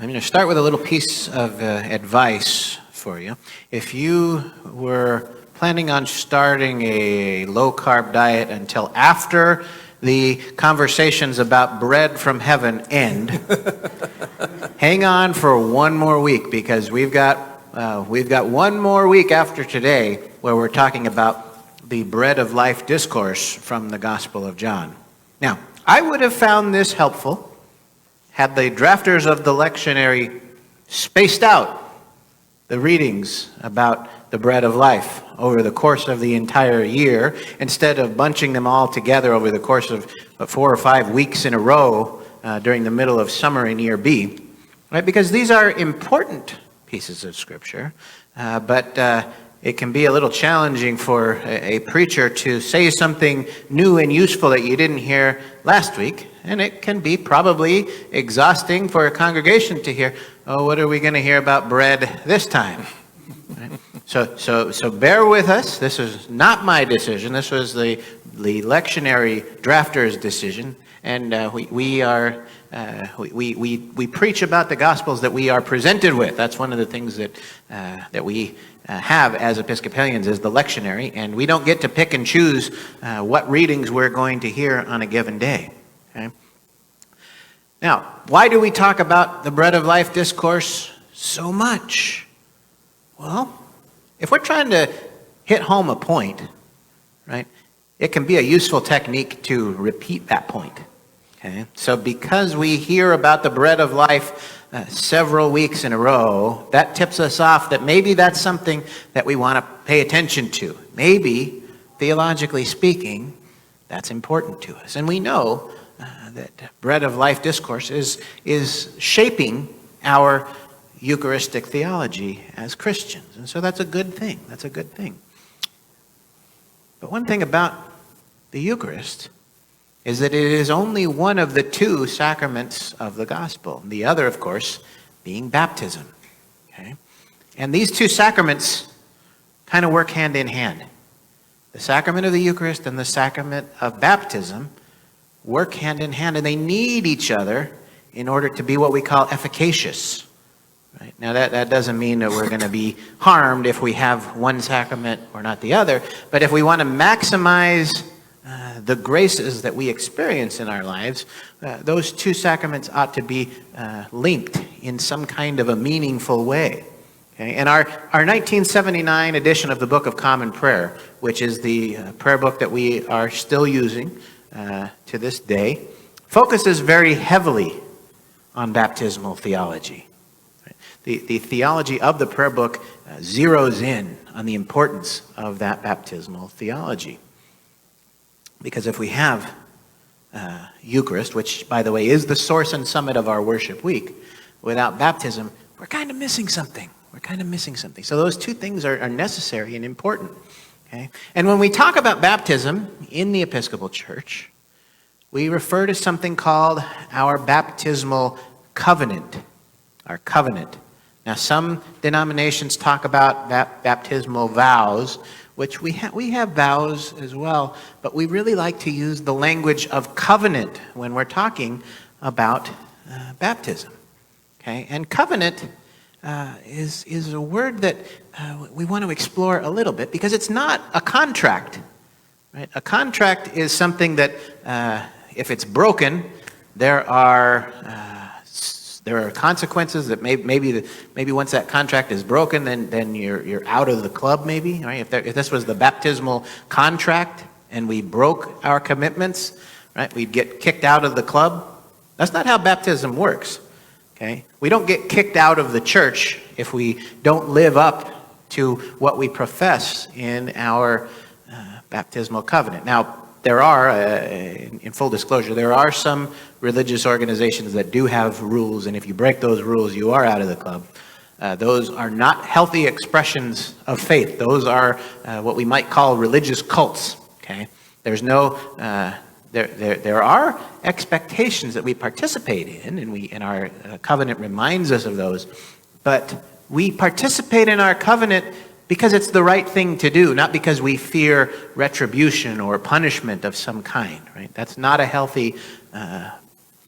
I'm going to start with a little piece of advice for you. If you were planning on starting a low-carb diet until after the conversations about bread from heaven end, hang on for one more week, because we've got one more week after today where we're talking about the bread of life discourse from the Gospel of John. Now, I would have found this helpful had the drafters of the lectionary spaced out the readings about the bread of life over the course of the entire year, instead of bunching them all together over the course of 4 or 5 weeks in a row during the middle of summer in year B, right? Because these are important pieces of Scripture, but it can be a little challenging for a preacher to say something new and useful that you didn't hear last week, and it can be probably exhausting for a congregation to hear, oh, what are we going to hear about bread this time? Right? So bear with us. This is not my decision. This was the lectionary drafter's decision, and we preach about the Gospels that we are presented with. That's one of the things that we have as Episcopalians, is the lectionary, and we don't get to pick and choose what readings we're going to hear on a given day. Okay? Now, why do we talk about the bread of life discourse so much? Well, if we're trying to hit home a point, right, it can be a useful technique to repeat that point. Okay? So because we hear about the bread of life several weeks in a row, that tips us off that maybe that's something that we want to pay attention to. Maybe, theologically speaking, that's important to us. And we know that bread of life discourse is shaping our Eucharistic theology as Christians. And so that's a good thing. That's a good thing. But one thing about the Eucharist is that it is only one of the 2 sacraments of the gospel. The other, of course, being baptism. Okay? And these 2 sacraments kind of work hand in hand. The sacrament of the Eucharist and the sacrament of baptism work hand in hand, and they need each other in order to be what we call efficacious. Right? Now, that doesn't mean that we're going to be harmed if we have one sacrament or not the other, but if we want to maximize the graces that we experience in our lives, those 2 sacraments ought to be linked in some kind of a meaningful way. Okay? And our 1979 edition of the Book of Common Prayer, which is the prayer book that we are still using to this day, focuses very heavily on baptismal theology. The theology of the prayer book zeroes in on the importance of that baptismal theology. Because if we have Eucharist, which, by the way, is the source and summit of our worship week, without baptism, we're kind of missing something. So those 2 things are necessary and important. Okay? And when we talk about baptism in the Episcopal Church, we refer to something called our baptismal covenant. Our covenant. Now, some denominations talk about baptismal vows, which we have vows as well, but we really like to use the language of covenant when we're talking about baptism. Okay? And covenant is a word that we want to explore a little bit, because it's not a contract. Right? A contract is something that, if it's broken, there are consequences that maybe once that contract is broken, then you're out of the club, maybe. Right? If this was the baptismal contract and we broke our commitments, right, we'd get kicked out of the club. That's not how baptism works. Okay? We don't get kicked out of the church if we don't live up to what we profess in our baptismal covenant. Now, there are, in full disclosure, there are some religious organizations that do have rules, and if you break those rules, you are out of the club. Those are not healthy expressions of faith. Those are what we might call religious cults. Okay, there's no, there are expectations that we participate in, and our covenant reminds us of those. But we participate in our covenant because it's the right thing to do, not because we fear retribution or punishment of some kind, right? That's not a healthy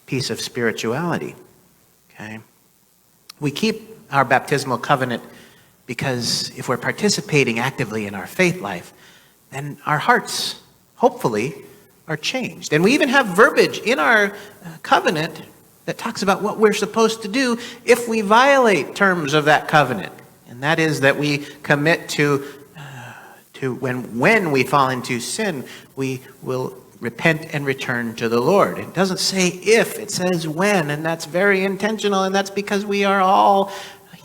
piece of spirituality, okay? We keep our baptismal covenant because if we're participating actively in our faith life, then our hearts, hopefully, are changed. And we even have verbiage in our covenant that talks about what we're supposed to do if we violate terms of that covenant. And that is that we commit to when we fall into sin, we will repent and return to the Lord. It doesn't say if, it says when, and that's very intentional, and that's because we are all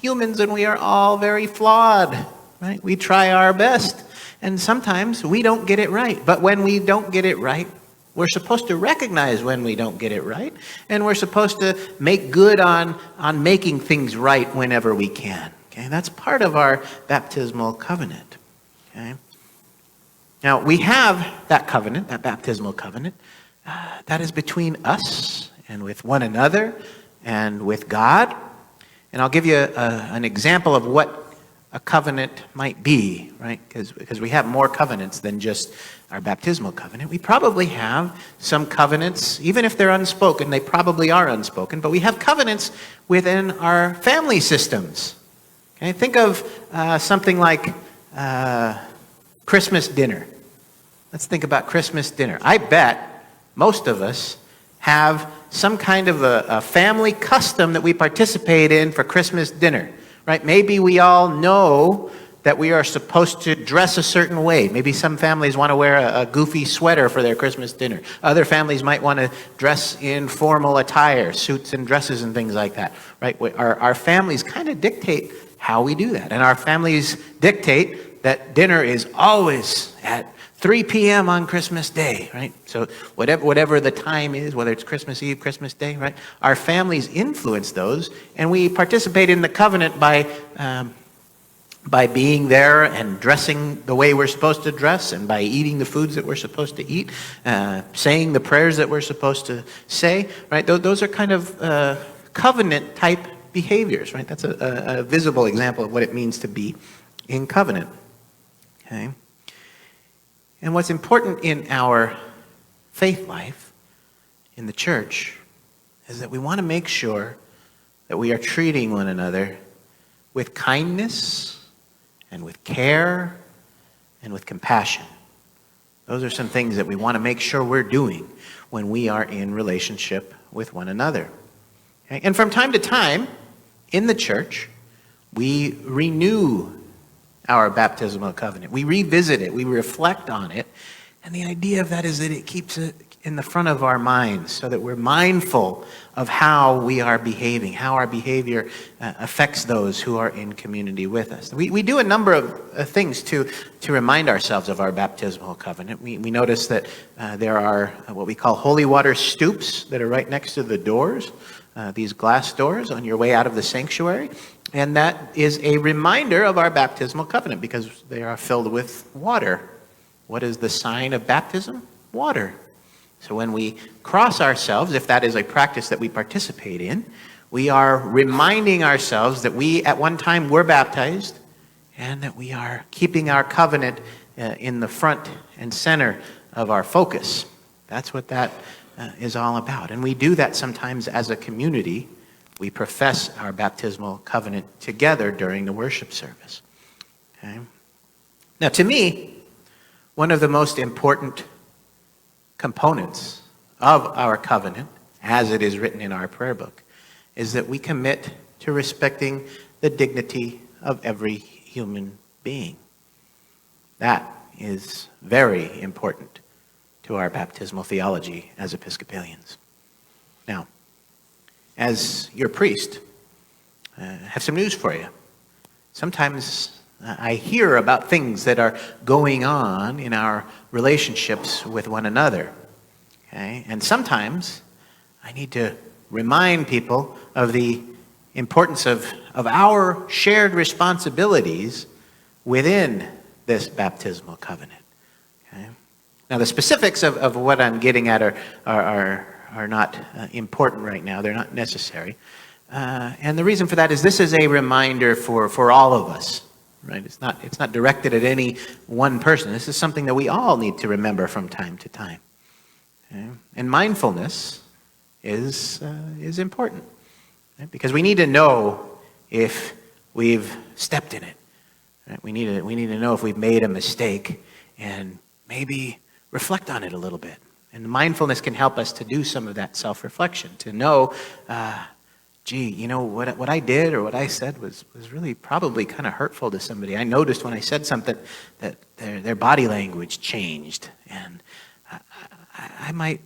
humans and we are all very flawed, right? We try our best, and sometimes we don't get it right. But when we don't get it right, we're supposed to recognize when we don't get it right, and we're supposed to make good on making things right whenever we can. Okay, that's part of our baptismal covenant. Okay. Now, we have that covenant, that baptismal covenant, that is between us and with one another and with God. And I'll give you an example of what a covenant might be, right? Because we have more covenants than just our baptismal covenant. We probably have some covenants, even if they're unspoken, they probably are unspoken, but we have covenants within our family systems. Okay? Think of something like Christmas dinner. Let's think about Christmas dinner. I bet most of us have some kind of a family custom that we participate in for Christmas dinner, right? Maybe we all know that we are supposed to dress a certain way. Maybe some families want to wear a goofy sweater for their Christmas dinner. Other families might want to dress in formal attire, suits and dresses and things like that, right? Our families kind of dictate how we do that. And our families dictate that dinner is always at 3 p.m. on Christmas Day, right? So whatever the time is, whether it's Christmas Eve, Christmas Day, right? Our families influence those, and we participate in the covenant by being there and dressing the way we're supposed to dress, and by eating the foods that we're supposed to eat, saying the prayers that we're supposed to say, right? Those are kind of covenant-type behaviors, right? That's a visible example of what it means to be in covenant, okay? And what's important in our faith life in the church is that we want to make sure that we are treating one another with kindness and with care and with compassion. Those are some things that we want to make sure we're doing when we are in relationship with one another. Okay? And from time to time in the church, we renew our baptismal covenant. We revisit it. We reflect on it. And the idea of that is that it keeps it in the front of our minds so that we're mindful of how we are behaving, how our behavior affects those who are in community with us. We do a number of things to remind ourselves of our baptismal covenant. We notice that there are what we call holy water stoops that are right next to the doors, these glass doors on your way out of the sanctuary. And that is a reminder of our baptismal covenant because they are filled with water. What is the sign of baptism? Water. So when we cross ourselves, if that is a practice that we participate in, we are reminding ourselves that we at one time were baptized and that we are keeping our covenant in the front and center of our focus. That's what that is all about. And we do that sometimes as a community. We profess our baptismal covenant together during the worship service. Okay? Now, to me, one of the most important components of our covenant, as it is written in our prayer book, is that we commit to respecting the dignity of every human being. That is very important to our baptismal theology as Episcopalians. Now, as your priest, I have some news for you. Sometimes I hear about things that are going on in our relationships with one another. Okay? And sometimes I need to remind people of the importance of our shared responsibilities within this baptismal covenant. Okay? Now, the specifics of what I'm getting at are not important right now. They're not necessary. And the reason for that is this is a reminder for all of us. Right? It's not directed at any one person. This is something that we all need to remember from time to time. Okay? And mindfulness is important. Right? Because we need to know if we've stepped in it. Right? We need to know if we've made a mistake and maybe reflect on it a little bit. And mindfulness can help us to do some of that self-reflection, to know, what I did or what I said was really probably kind of hurtful to somebody. I noticed when I said something that their body language changed, and I might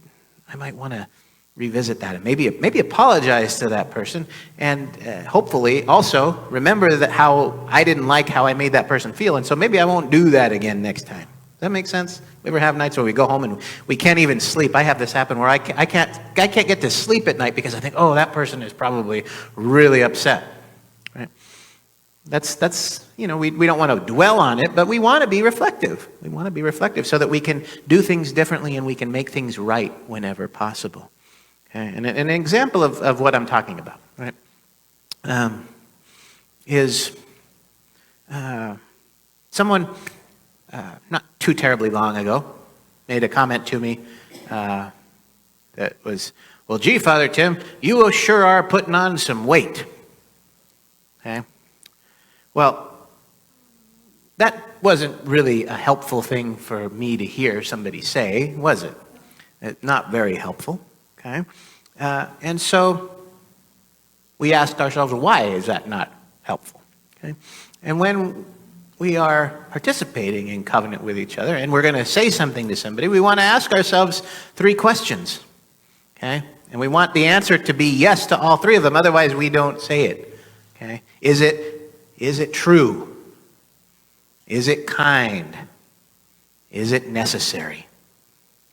want to revisit that and maybe apologize to that person, and hopefully also remember that how I didn't like how I made that person feel, and so maybe I won't do that again next time. Does that make sense? We ever have nights where we go home and we can't even sleep? I have this happen where I can't get to sleep at night because I think, oh, that person is probably really upset. Right? That's we don't want to dwell on it, but we want to be reflective. We want to be reflective so that we can do things differently and we can make things right whenever possible. Okay? And an example of what I'm talking about, right, is someone not too terribly long ago made a comment to me that was, well, gee, Father Tim, you sure are putting on some weight. Okay? Well, that wasn't really a helpful thing for me to hear somebody say, was it? Not very helpful. Okay? And so we asked ourselves, why is that not helpful? Okay? And when we are participating in covenant with each other and we're going to say something to somebody, we want to ask ourselves 3 questions. Okay? And we want the answer to be yes to all 3 of them, otherwise we don't say it. Okay? Is it true? Is it kind? Is it necessary?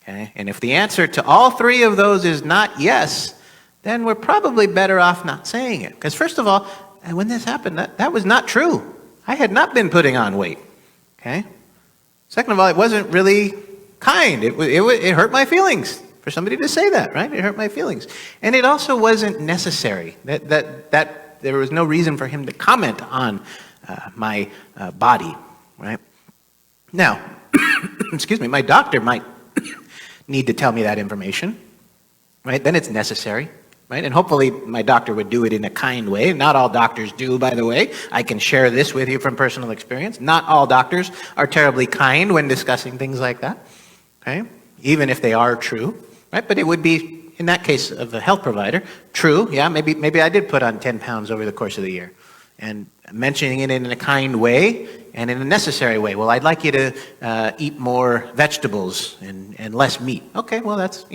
Okay? And if the answer to all 3 of those is not yes, then we're probably better off not saying it. Because first of all, when this happened, that was not true. I had not been putting on weight. Okay? Second of all, it wasn't really kind. It hurt my feelings for somebody to say that, right? It hurt my feelings. And it also wasn't necessary. That there was no reason for him to comment on my body, right? Now, excuse me, my doctor might need to tell me that information, right? Then it's necessary, right? And hopefully my doctor would do it in a kind way. Not all doctors do, by the way. I can share this with you from personal experience. Not all doctors are terribly kind when discussing things like that, okay? Even if they are true, right? But it would be, in that case of a health provider, true. Yeah, maybe I did put on 10 pounds over the course of the year. And mentioning it in a kind way and in a necessary way. Well, I'd like you to eat more vegetables and less meat. Okay, well, that's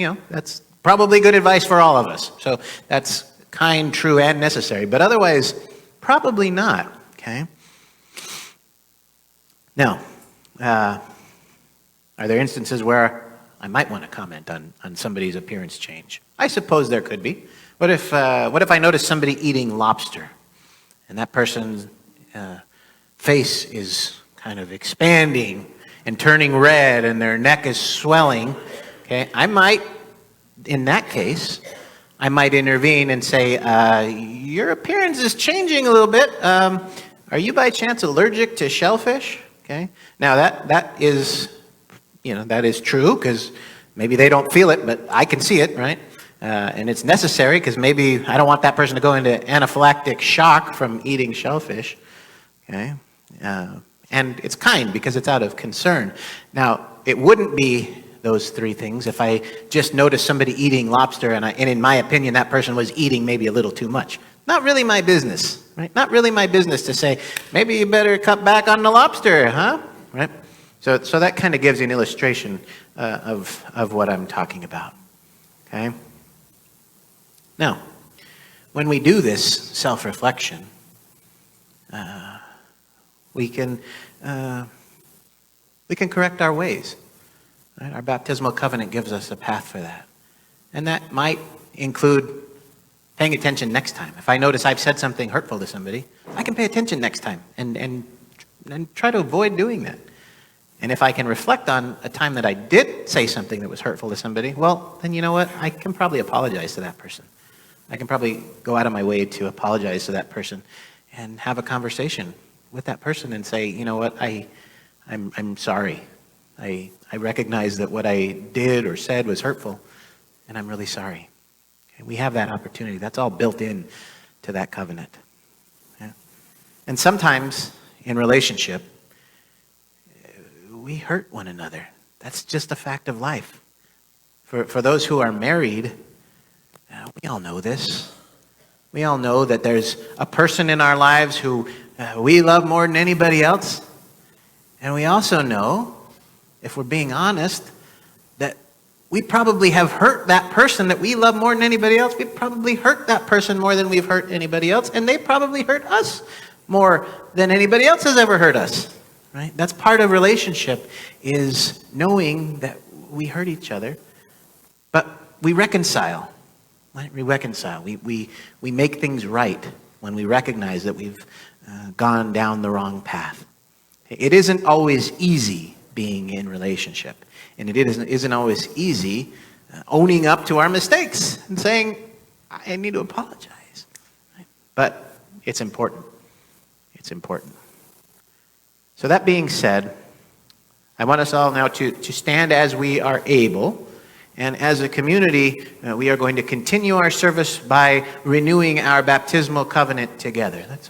probably good advice for all of us. So that's kind, true, and necessary. But otherwise, probably not, okay? Now, are there instances where I might want to comment on somebody's appearance change? I suppose there could be. What if I notice somebody eating lobster and that person's face is kind of expanding and turning red and their neck is swelling? Okay, in that case, I might intervene and say, your appearance is changing a little bit. Are you by chance allergic to shellfish? Okay. Now that is true because maybe they don't feel it, but I can see it, right? And it's necessary because maybe I don't want that person to go into anaphylactic shock from eating shellfish. Okay. And it's kind because it's out of concern. Now, it wouldn't be those 3 things if I just noticed somebody eating lobster and in my opinion that person was eating maybe a little too much. Not really my business, right? Not really my business to say, maybe you better cut back on the lobster, huh? Right? So that kind of gives you an illustration of what I'm talking about, okay? Now, when we do this self-reflection, we can correct our ways. Right? Our baptismal covenant gives us a path for that. And that might include paying attention next time. If I notice I've said something hurtful to somebody, I can pay attention next time and try to avoid doing that. And if I can reflect on a time that I did say something that was hurtful to somebody, well, then you know what? I can probably apologize to that person. I can probably go out of my way to apologize to that person and have a conversation with that person and say, you know what, I'm sorry. I recognize that what I did or said was hurtful, and I'm really sorry. Okay, we have that opportunity. That's all built in to that covenant. Yeah. And sometimes in relationship, we hurt one another. That's just a fact of life. For those who are married, we all know this. We all know that there's a person in our lives who we love more than anybody else. And we also know, if we're being honest, that we probably have hurt that person that we love more than anybody else. We've probably hurt that person more than we've hurt anybody else. And they probably hurt us more than anybody else has ever hurt us. Right? That's part of relationship, is knowing that we hurt each other. But we reconcile. Right? We reconcile. We make things right when we recognize that we've gone down the wrong path. It isn't always easy being in relationship. And it isn't always easy owning up to our mistakes and saying, I need to apologize. Right? But it's important. It's important. So that being said, I want us all now to stand as we are able. And as a community, we are going to continue our service by renewing our baptismal covenant together. Let's